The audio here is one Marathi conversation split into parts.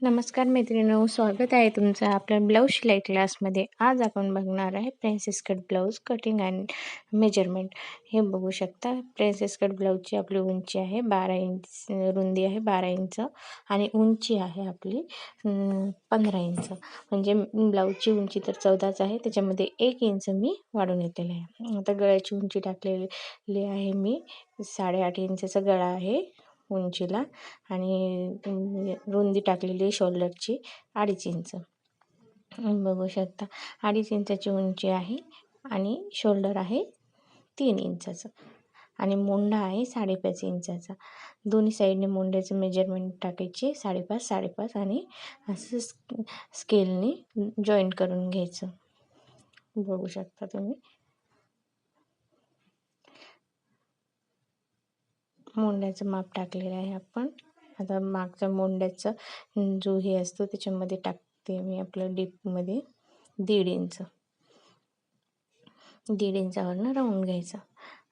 नमस्कार मैत्रिणींनो, स्वागत आहे तुमचं आपल्या ब्लाऊज शिलाई क्लासमध्ये. आज आपण बघणार आहे princess cut blouse cutting and measurement. हे बघू शकता, प्रिन्सेस कट ब्लाऊजची आपली उंची आहे 12 इंच, रुंदी आहे 12 इंच आणि उंची आहे आपली 15 इंच. म्हणजे ब्लाऊजची उंची तर 14च आहे, त्याच्यामध्ये 1 इंच मी वाढवून घेतलेलं आहे. आता गळ्याची उंची टाकलेली आहे मी 8.5 इंचचा गळा आहे उंचीला आणि रुंदी टाकलेली शोल्डरची 2.5 इंच. बघू शकता 2.5 इंचाची उंची आहे आणि शोल्डर आहे 3 इंचाचं आणि मोंढा आहे 5.5 इंचाचा. दोन्ही साईडने मोंढ्याचं मेजरमेंट टाकायचे 5.5 आणि असं स्केलने जॉईंट करून घ्यायचं. बघू शकता तुम्ही मोंढ्याचं माप टाकलेलं आहे आपण. आता मागचा मोंढ्याचा जो हे असतो त्याच्यामध्ये टाकते मी आपलं डीपमध्ये 1.5 इंचावरनं राऊंड घ्यायचं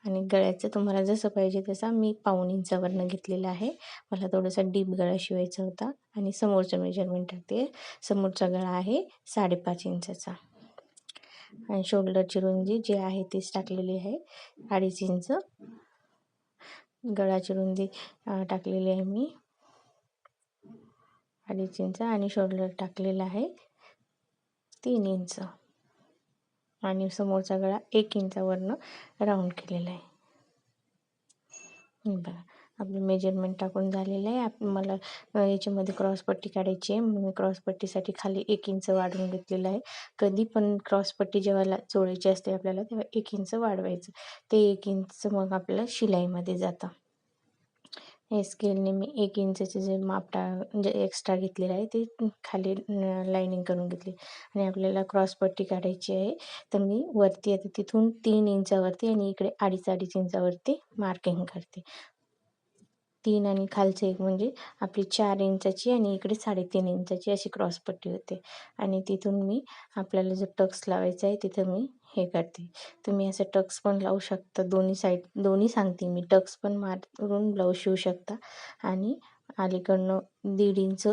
आणि गळ्याचं तुम्हाला जसं पाहिजे तसा मी 1.5 इंचावरनं घेतलेला आहे. मला थोडासा डीप गळा शिवायचा होता आणि समोरचं मेजरमेंट टाकते. समोरचा गळा आहे 5.5 इंचाचा आणि शोल्डरची रुंदी जी आहे तीच टाकलेली आहे 2.5 इंच. गळाची रुंदी टाकलेली आहे मी 2.5 इंच आणि शोल्डर टाकलेला आहे 3 इंच आणि समोरचा गळा 1 इंचावरनं राऊंड केलेला आहे. बघा आपलं मेजरमेंट टाकून झालेलं आहे. मला याच्यामध्ये क्रॉसपट्टी काढायची आहे म्हणून क्रॉसपट्टीसाठी खाली 1 इंच वाढवून घेतलेलं आहे. कधी पण क्रॉसपट्टी जेव्हा चोळायची असते आपल्याला तेव्हा 1 इंच वाढवायचं. ते 1 इंच मग आपलं शिलाईमध्ये जातं. हे स्केलने मी 1 इंचचे जे माप म्हणजे एक्स्ट्रा घेतलेलं आहे ते खाली लाईनिंग करून घेतली आणि आपल्याला क्रॉसपट्टी काढायची आहे. तर मी वरती आता तिथून 3 इंचावरती आणि इकडे 2.5 इंचावरती मार्किंग करते. 3 आणि खालचं 1 म्हणजे आपली 4 इंचाची आणि इकडे 3.5 इंचाची अशी क्रॉसपट्टी होते आणि तिथून मी आपल्याला जो टक्स लावायचा आहे तिथं मी हे करते. तुम्ही असं टक्स पण लावू शकता. दोन्ही सांगते मी. टक्स पण मारून ब्लाऊज शिवू शकता आणि अलीकडनं 1.5 इंच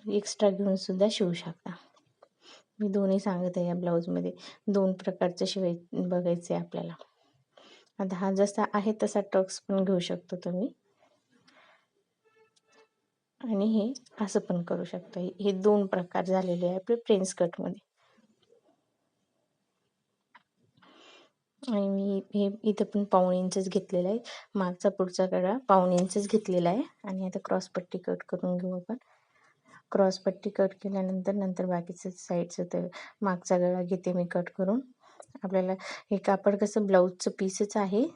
एक्स्ट्रा घेऊन सुद्धा शिवू शकता. मी दोन्ही सांगत आहे या ब्लाऊजमध्ये. 2 प्रकारचं बघायचं आहे आपल्याला. आता हा जसा आहे तसा टक्स पण घेऊ शकतो तुम्ही आणि हे असं पण करू शकता. हे 2 प्रकार झालेले आहे आपले प्रिन्स कटमध्ये. आणि मी हे इथं पण 1.5 इंचच घेतलेलं आहे. मागचा पुढचा गळा 1.5 इंचच घेतलेला आहे आणि आता क्रॉसपट्टी कट करून घेऊ आपण. क्रॉसपट्टी कट केल्यानंतर बाकीचं साईडचं तर मागचा गळा घेते मी कट करून. आपल्याला हे कापड कसं ब्लाऊजचं पीसच आहे,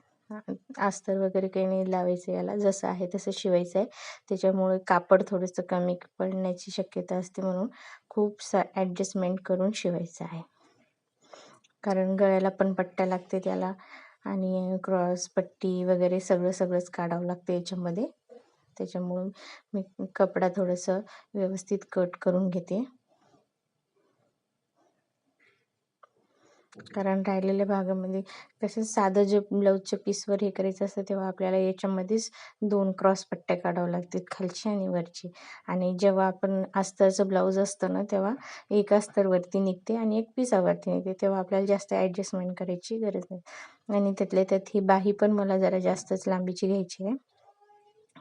अस्तर वगैरे काही नाही लावायचं याला, जसं आहे तसं शिवायचं आहे. त्याच्यामुळे कापड थोडंसं कमी पडण्याची शक्यता असते म्हणून खूप ॲडजस्टमेंट करून शिवायचं आहे. कारण गळ्याला पण पट्ट्या लागते त्याला आणि क्रॉसपट्टी वगैरे सगळंच काढावं लागतं याच्यामध्ये. त्याच्यामुळं मी कपडा थोडंसं व्यवस्थित कट करून घेते. कारण राहिलेल्या भागामध्ये कसं साधं जे ब्लाऊजच्या पीसवर हे करायचं असतं तेव्हा आपल्याला याच्यामध्येच 2 क्रॉसपट्ट्या काढावं लागतात, खालची आणि वरची. आणि जेव्हा आपण अस्तरचं ब्लाऊज असतं ना तेव्हा एक अस्तर वरती निघते आणि एक पिसावरती निघते, तेव्हा आपल्याला जास्त ॲडजस्टमेंट करायची गरज नाही. आणि त्यातल्या त्यात ही बाही पण मला जरा जास्तच लांबीची घ्यायची आहे.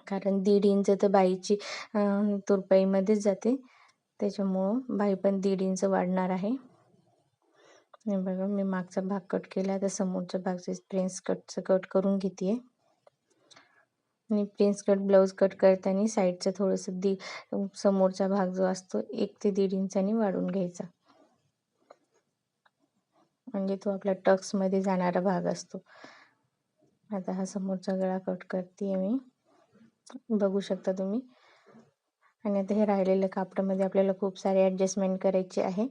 कारण 1.5 इंच तर बाहीची तुरपाईमध्येच जाते, त्याच्यामुळं बाही पण 1.5 इंच वाढणार आहे. हे बघा मी मागचा भाग कट केला, तर समोरच्या भागचे प्रिन्स कटचं कट करून घेते. आणि प्रिन्स कट ब्लाऊज कट करताना साईडचं थोडंसं समोरचा भाग जो असतो 1 ते 1.5 इंचांनी वाढवून घ्यायचा, म्हणजे तो आपल्या टक्समध्ये जाणारा भाग असतो. आता हा समोरचा गळा कट करते मी, बघू शकता तुम्ही. आणि आता हे राहिलेल्या कापडामध्ये आपल्याला खूप सारे ॲडजस्टमेंट करायची आहे.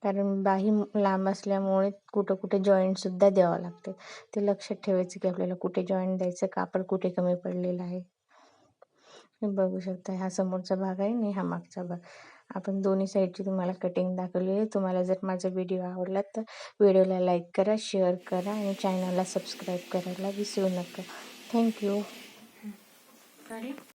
कारण बाही लांब असल्यामुळे कुठे जॉईंटसुद्धा द्यावं लागते. ते लक्षात ठेवायचं की आपल्याला कुठे जॉईंट द्यायचं, कापड कुठे कमी पडलेलं आहे. बघू शकता हा समोरचा भाग आहे आणि हा मागचा भाग. आपण दोन्ही साईडची तुम्हाला कटिंग दाखवली आहे. तुम्हाला जर माझा व्हिडिओ आवडला तर व्हिडिओला लाईक करा, शेअर करा आणि चॅनलला सबस्क्राईब करायला विसरू नका. थँक्यू.